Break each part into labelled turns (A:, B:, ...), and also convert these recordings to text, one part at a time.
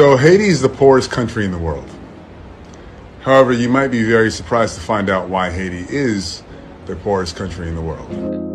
A: So Haiti is the poorest country in the world. However, you might be very surprised to find out why Haiti is the poorest country in the world.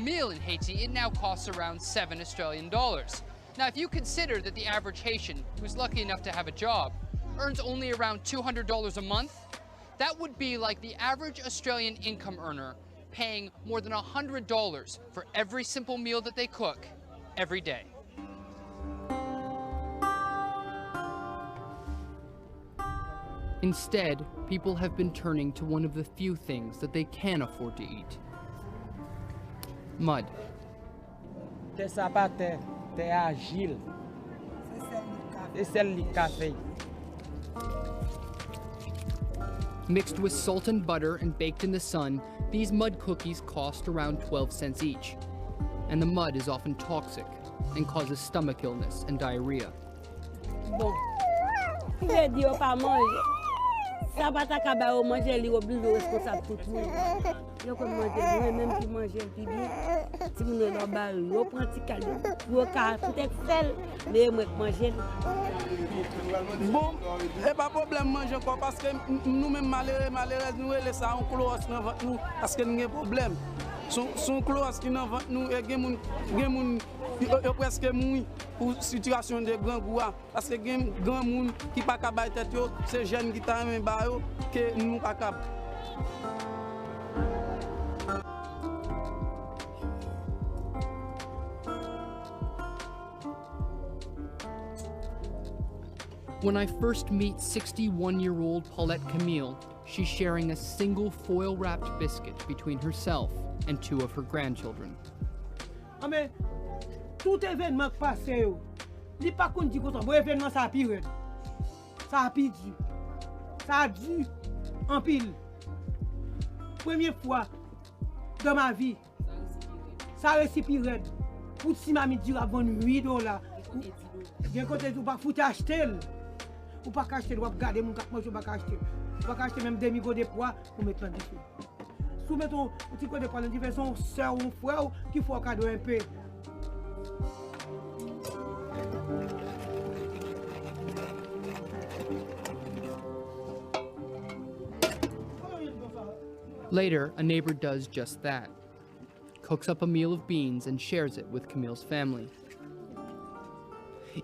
B: Meal in Haiti, it now costs around $7 Australian. Now, if you consider that the average Haitian, who's lucky enough to have a job, earns only around $200 a month, that would be like the average Australian income earner paying more than $100 for every simple meal that they cook every day. Instead, people have been turning to one of the few things that they can afford to eat: mud. Mixed with salt and butter and baked in the sun, these mud cookies cost around 12 cents each. And the mud is often toxic and causes stomach illness and diarrhea.
C: Bon, et pas problème manger quoi parce que nous même malheureux nous laisse ça en close dans ventre nous parce que nous avons problème. Son close qui dans ventre nous et gen moun presque mouri pour situation de grand goût parce que gen grand moun qui pas capable tête yo, c'est jeune qui t'a même ba yo que nous pas capable.
B: When I first meet 61-year-old Paulette Camille, she's sharing a single foil-wrapped biscuit between herself and two of her grandchildren.
D: Mais tout événement qui passe, il pas qu'on dit que bon événement ça a pire. Ça a pire. Ça a dû en pile. Première fois dans ma vie, ça a réussi pire. Pour si ma midi a vendu $8. Bien côté tu pas foutre acheter. Ou pas acheter, ou pas garder mon cap manger, pas acheter. Ou pas acheter même demi-go de poids pour mettre dans le feu. Soumettre un petit peu de poids dans une version sœur ou frère qui faut cadeau un peu.
B: Later, a neighbor does just that. Cooks up a meal of beans and shares it with Camille's family.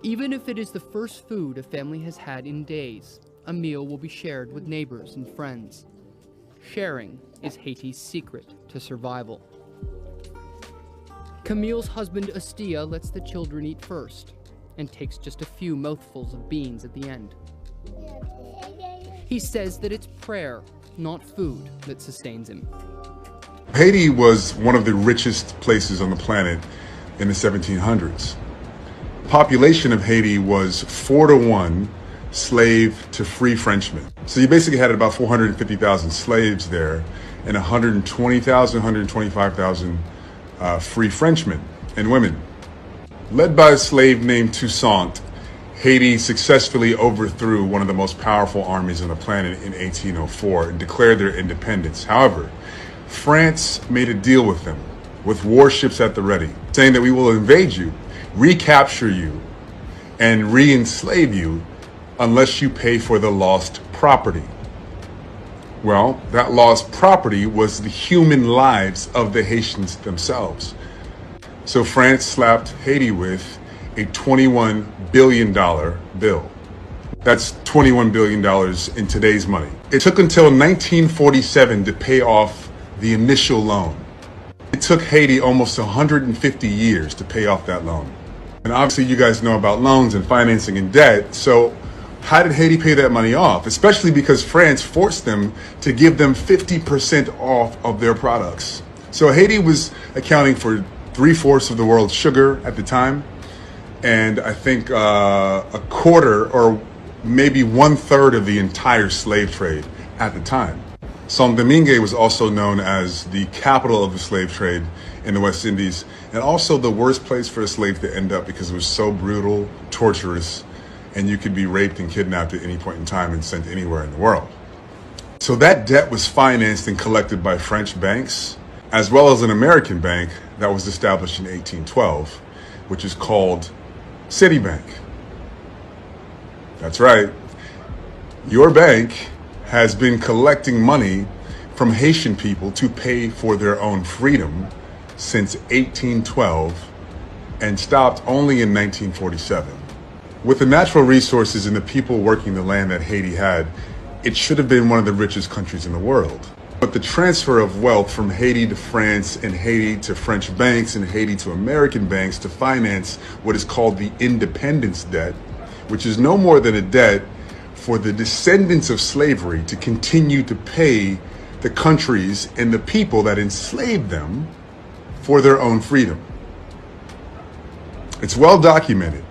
B: Even if it is the first food a family has had in days, a meal will be shared with neighbors and friends. Sharing is Haiti's secret to survival. Camille's husband Astia lets the children eat first and takes just a few mouthfuls of beans at the end. He says that it's prayer, not food, that sustains him.
A: Haiti was one of the richest places on the planet in the 1700s. The population of Haiti was 4-to-1 slave to free Frenchmen. So you basically had about 450,000 slaves there and 120,000, 125,000 free Frenchmen and women. Led by a slave named Toussaint, Haiti successfully overthrew one of the most powerful armies on the planet in 1804 and declared their independence. However, France made a deal with them, with warships at the ready, saying that we will invade you, recapture you, and re-enslave you unless you pay for the lost property. Well, that lost property was the human lives of the Haitians themselves. So France slapped Haiti with a $21 billion bill. That's $21 billion in today's money. It took until 1947 to pay off the initial loan. It took Haiti almost 150 years to pay off that loan. And obviously you guys know about loans and financing and debt, so how did Haiti pay that money off? Especially because France forced them to give them 50% off of their products. So Haiti was accounting for 3/4 of the world's sugar at the time, and I think a quarter or maybe 1/3 of the entire slave trade at the time. Saint-Domingue was also known as the capital of the slave trade in the West Indies, and also the worst place for a slave to end up because it was so brutal, torturous, and you could be raped and kidnapped at any point in time and sent anywhere in the world. So that debt was financed and collected by French banks, as well as an American bank that was established in 1812, which is called Citibank. That's right. Your bank has been collecting money from Haitian people to pay for their own freedom since 1812 and stopped only in 1947. With the natural resources and the people working the land that Haiti had, it should have been one of the richest countries in the world. But the transfer of wealth from Haiti to France and Haiti to French banks and Haiti to American banks to finance what is called the independence debt, which is no more than a debt for the descendants of slavery to continue to pay the countries and the people that enslaved them for their own freedom. It's well documented.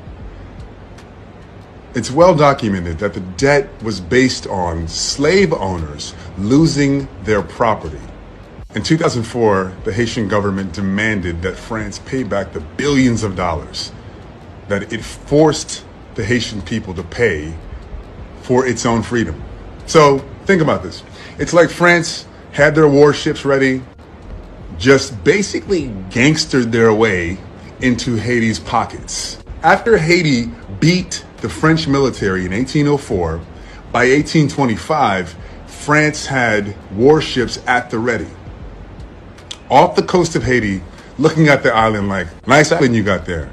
A: It's well documented that the debt was based on slave owners losing their property. In 2004, the Haitian government demanded that France pay back the billions of dollars that it forced the Haitian people to pay for its own freedom. So think about this. It's like France had their warships ready, just basically gangstered their way into Haiti's pockets. After Haiti beat the French military in 1804, by 1825, France had warships at the ready, off the coast of Haiti, looking at the island like, nice island you got there.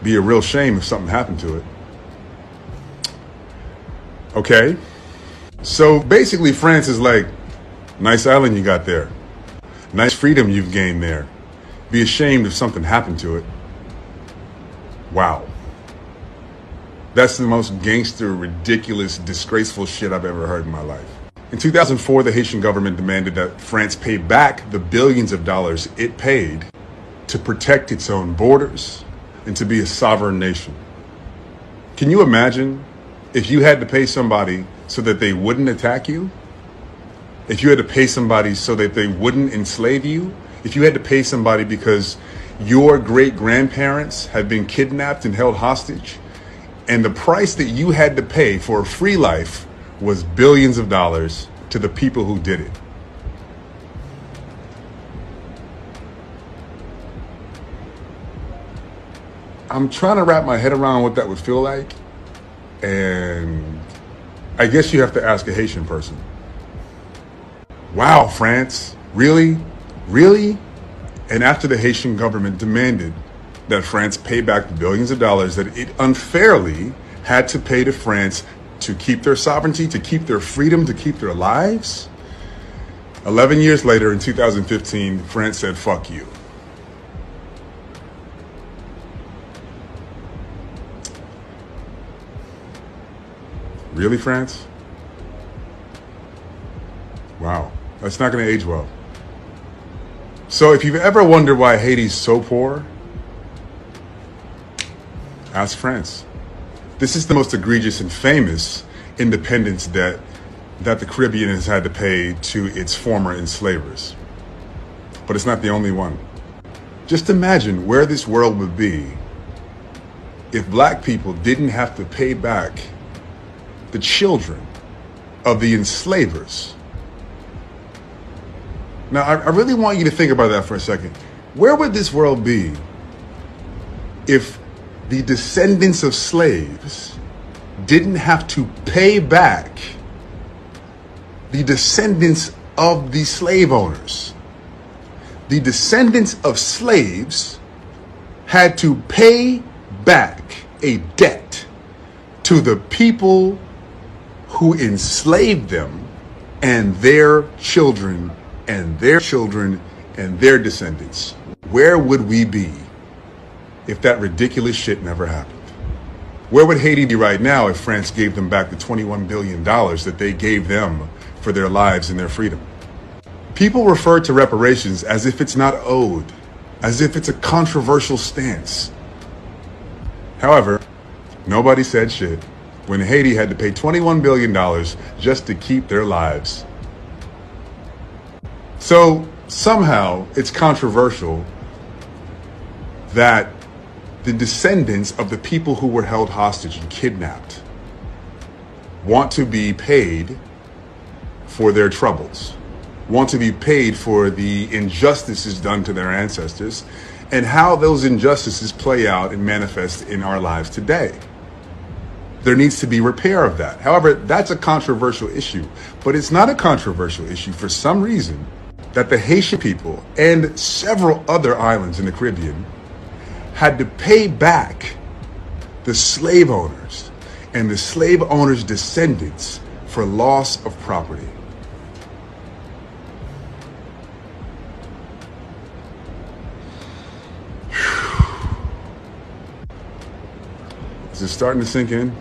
A: Be a real shame if something happened to it. Okay? So basically France is like, nice island you got there. Nice freedom you've gained there. Be ashamed if something happened to it. Wow. That's the most gangster, ridiculous, disgraceful shit I've ever heard in my life. In 2004, the Haitian government demanded that France pay back the billions of dollars it paid to protect its own borders and to be a sovereign nation. Can you imagine if you had to pay somebody so that they wouldn't attack you? If you had to pay somebody so that they wouldn't enslave you? If you had to pay somebody because your great-grandparents had been kidnapped and held hostage, and the price that you had to pay for a free life was billions of dollars to the people who did it. I'm trying to wrap my head around what that would feel like, and I guess you have to ask a Haitian person. Wow, France, really? Really? And after the Haitian government demanded that France pay back the billions of dollars that it unfairly had to pay to France to keep their sovereignty, to keep their freedom, to keep their lives, 11 years later in 2015, France said, fuck you. Really, France? Wow, that's not going to age well. So if you've ever wondered why Haiti's so poor, ask France. This is the most egregious and famous independence debt that the Caribbean has had to pay to its former enslavers. But it's not the only one. Just imagine where this world would be if black people didn't have to pay back the children of the enslavers. Now, I really want you to think about that for a second. Where would this world be if the descendants of slaves didn't have to pay back the descendants of the slave owners? The descendants of slaves had to pay back a debt to the people who enslaved them and their children and their children and their descendants. Where would we be if that ridiculous shit never happened? Where would Haiti be right now if France gave them back the $21 billion that they gave them for their lives and their freedom? People refer to reparations as if it's not owed, as if it's a controversial stance. However, nobody said shit when Haiti had to pay $21 billion just to keep their lives. So somehow it's controversial that the descendants of the people who were held hostage and kidnapped want to be paid for their troubles, want to be paid for the injustices done to their ancestors and how those injustices play out and manifest in our lives today. There needs to be repair of that. However, that's a controversial issue, but it's not a controversial issue for some reason that the Haitian people and several other islands in the Caribbean had to pay back the slave owners and the slave owners' descendants for loss of property. Is it starting to sink in?